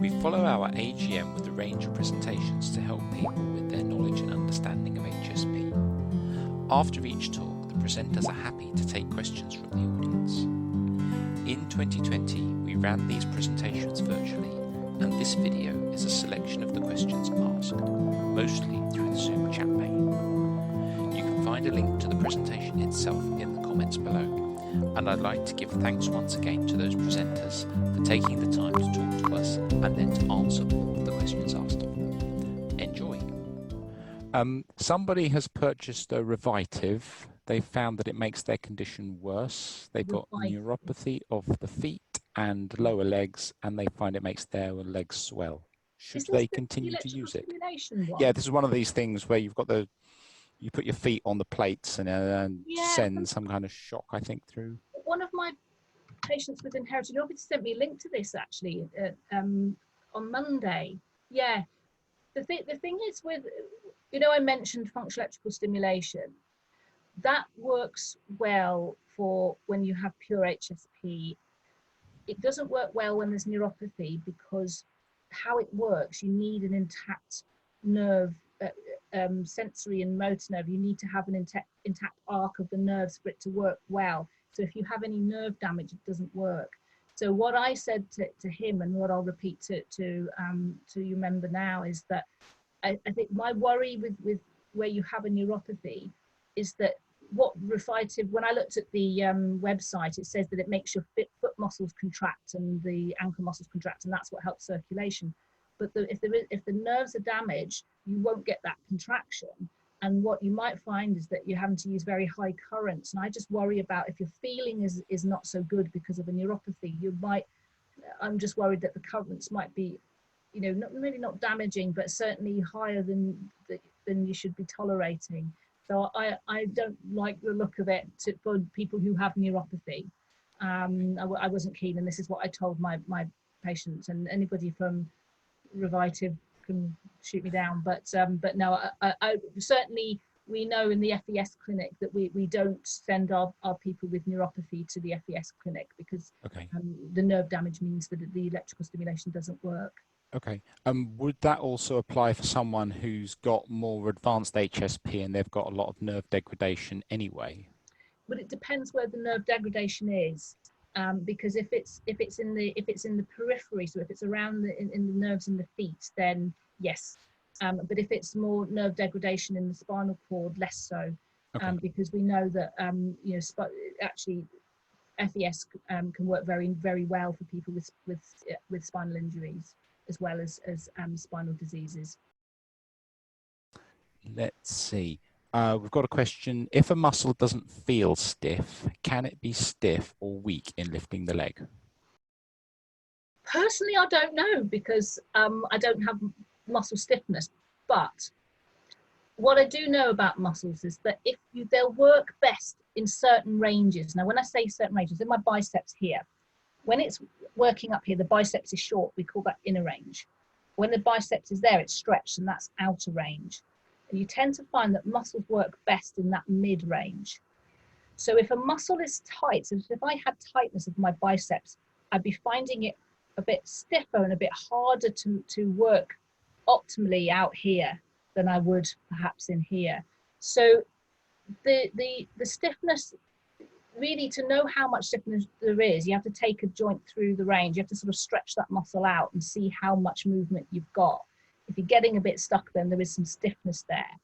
We follow our AGM with a range of presentations to help people with their knowledge and understanding of HSP. After each talk, the presenters are happy to take questions from the audience. In 2020, we ran these presentations virtually, and this video is a selection of the questions asked, mostly through the Zoom chat pane. You can find a link to the presentation itself in the comments below. And I'd like to give thanks once again to those presenters for taking the time to talk to us and then to answer all of the questions asked of them. Enjoy. Somebody has purchased a Revitive. They found that it makes their condition worse. They've got neuropathy of the feet and lower legs, and they find it makes their legs swell. Should they continue to use it? Yeah, this is one of these things where you've got you put your feet on the plates and send some kind of shock, I think, through. One of my patients with inherited neuropathy sent me a link to this actually on Monday. Yeah, the thing is with, I mentioned functional electrical stimulation. That works well for when you have pure HSP. It doesn't work well when there's neuropathy because how it works, you need an intact nerve, sensory and motor nerve. You need to have an intact arc of the nerves for it to work well. So if you have any nerve damage, it doesn't work. So what I said to him, and what I'll repeat to your member now, is that I think my worry with where you have a neuropathy is that what Revitive, when I looked at the website, it says that it makes your foot muscles contract and the ankle muscles contract, and that's what helps circulation. But if the nerves are damaged, you won't get that contraction. And what you might find is that you're having to use very high currents. And I just worry about if your feeling is not so good because of a neuropathy, I'm just worried that the currents might be, not damaging, but certainly higher than you should be tolerating. So I don't like the look of it for people who have neuropathy. I wasn't keen, and this is what I told my patients, and anybody from Revitive can shoot me down, but no, I certainly, we know in the FES clinic that we don't send our people with neuropathy to the FES clinic because the nerve damage means that the electrical stimulation doesn't work. Okay. Would that also apply for someone who's got more advanced HSP and they've got a lot of nerve degradation anyway? But it depends where the nerve degradation is. Because if it's in the periphery, so if it's around in the nerves in the feet, then yes. But if it's more nerve degradation in the spinal cord, less so. Because we know that actually FES can work very, very well for people with spinal injuries as well as spinal diseases. Let's see. We've got a question. If a muscle doesn't feel stiff, can it be stiff or weak in lifting the leg? Personally, I don't know because I don't have muscle stiffness. But what I do know about muscles is that they'll work best in certain ranges. Now, when I say certain ranges, in my biceps here, when it's working up here, the biceps is short. We call that inner range. When the biceps is there, it's stretched, and that's outer range. You tend to find that muscles work best in that mid-range. So if a muscle is tight, so if I had tightness of my biceps, I'd be finding it a bit stiffer and a bit harder to work optimally out here than I would perhaps in here. So the stiffness, really, to know how much stiffness there is, you have to take a joint through the range. You have to sort of stretch that muscle out and see how much movement you've got. If you're getting a bit stuck, then there is some stiffness there.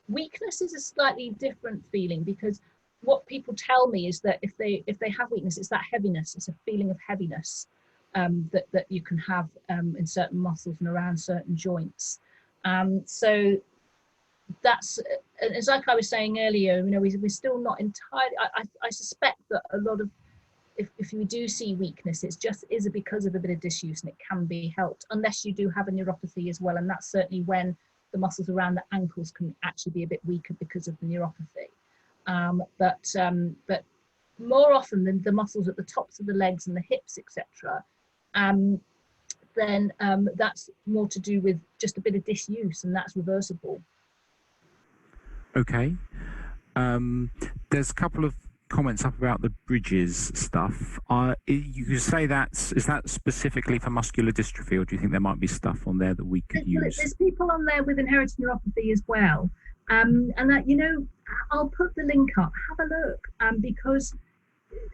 Weakness is a slightly different feeling because what people tell me is that if they have weakness, it's that heaviness. It's a feeling of heaviness that you can have in certain muscles and around certain joints. So that's, it's like I was saying earlier, we're still not entirely, I suspect that a lot of, if you do see weakness, it's just because of a bit of disuse, and it can be helped unless you do have a neuropathy as well, and that's certainly when the muscles around the ankles can actually be a bit weaker because of the neuropathy. But more often than the muscles at the tops of the legs and the hips, etc., then that's more to do with just a bit of disuse, and that's reversible. Okay. There's a couple of comments up about the bridges stuff. You could say is that specifically for muscular dystrophy, or do you think there might be stuff on there that we could use? There's people on there with inherited neuropathy as well. And that, you know, I'll put the link up, have a look, because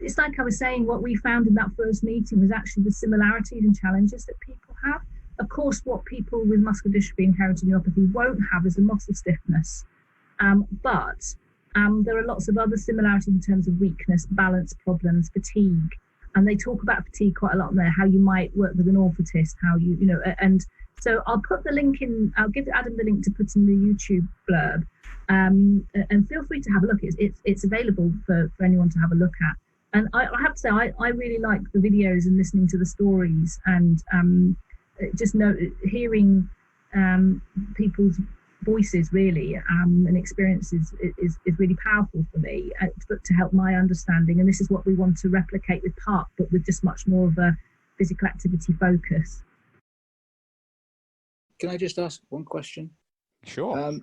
it's like I was saying, what we found in that first meeting was actually the similarities and challenges that people have. Of course, what people with muscular dystrophy and inherited neuropathy won't have is the muscle stiffness. But there are lots of other similarities in terms of weakness, balance problems, fatigue. And they talk about fatigue quite a lot in there, how you might work with an orthotist, how you know, and so I'll put the link in, I'll give Adam the link to put in the YouTube blurb, and feel free to have a look. It's available for anyone to have a look at. And I have to say, I really like the videos and listening to the stories, and just hearing people's voices really and experiences is really powerful for me to help my understanding. And this is what we want to replicate with PARP, but with just much more of a physical activity focus. Can I just ask one question? Sure.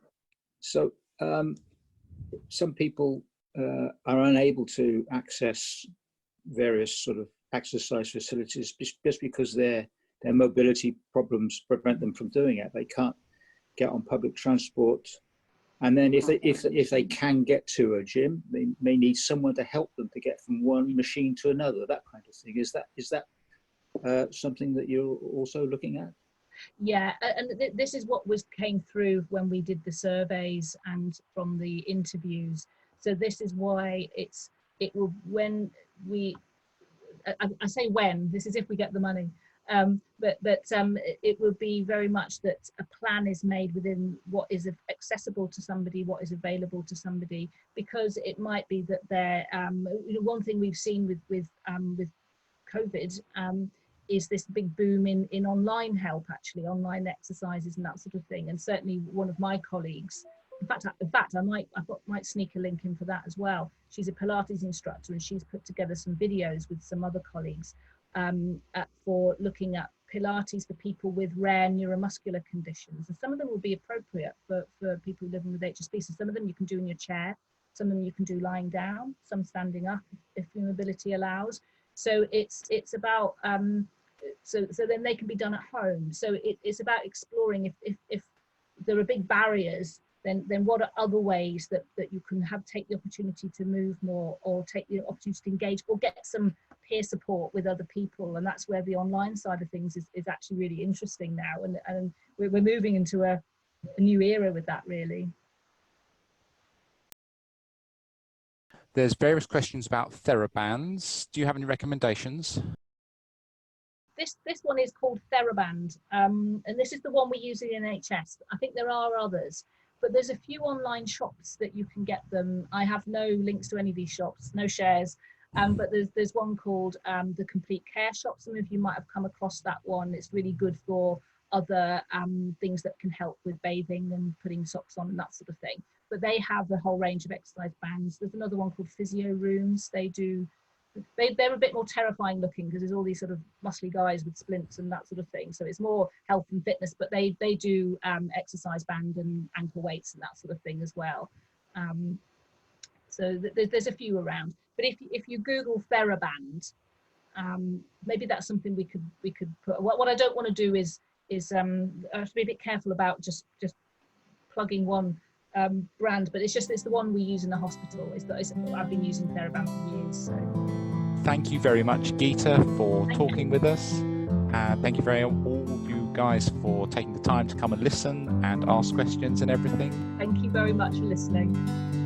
Some people are unable to access various sort of exercise facilities just because their mobility problems prevent them from doing it. They can't get on public transport, and then if they can get to a gym, they may need someone to help them to get from one machine to another. That kind of thing. Is that something that you're also looking at? Yeah, and this is what came through when we did the surveys and from the interviews. So this is why it will, when we, I say when, this is if we get the money, but it will be very much that a plan is made within what is accessible to somebody, what is available to somebody, because it might be that they're, one thing we've seen with COVID is this big boom in online help, actually, online exercises and that sort of thing. And certainly one of my colleagues, in fact, I might sneak a link in for that as well. She's a Pilates instructor, and she's put together some videos with some other colleagues for looking at Pilates for people with rare neuromuscular conditions. And some of them will be appropriate for people living with HSP. So some of them you can do in your chair, some of them you can do lying down, some standing up if your mobility allows. So it's about, so then they can be done at home. So it's about exploring if there are big barriers, then what are other ways that you can take the opportunity to move more, or take the opportunity to engage, or get some peer support with other people. And that's where the online side of things is actually really interesting now. And we're moving into a new era with that, really. There's various questions about TheraBands. Do you have any recommendations? This one is called TheraBand, and this is the one we use in NHS. I think there are others, but there's a few online shops that you can get them. I have no links to any of these shops, no shares, but there's one called the Complete Care Shop. Some of you might have come across that one. It's really good for other things that can help with bathing and putting socks on and that sort of thing. But they have a whole range of exercise bands. There's another one called Physio Rooms. They're a bit more terrifying looking because there's all these sort of muscly guys with splints and that sort of thing. So it's more health and fitness, but they do exercise band and ankle weights and that sort of thing as well. So there's a few around. But if you Google TheraBand, maybe that's something we could put. What I don't want to do is I have to be a bit careful about just plugging one brand, but it's the one we use in the hospital. I've been using TheraBand for years. So. Thank you very much, Gita, for talking with us. Thank you all of you guys for taking the time to come and listen and ask questions and everything. Thank you very much for listening.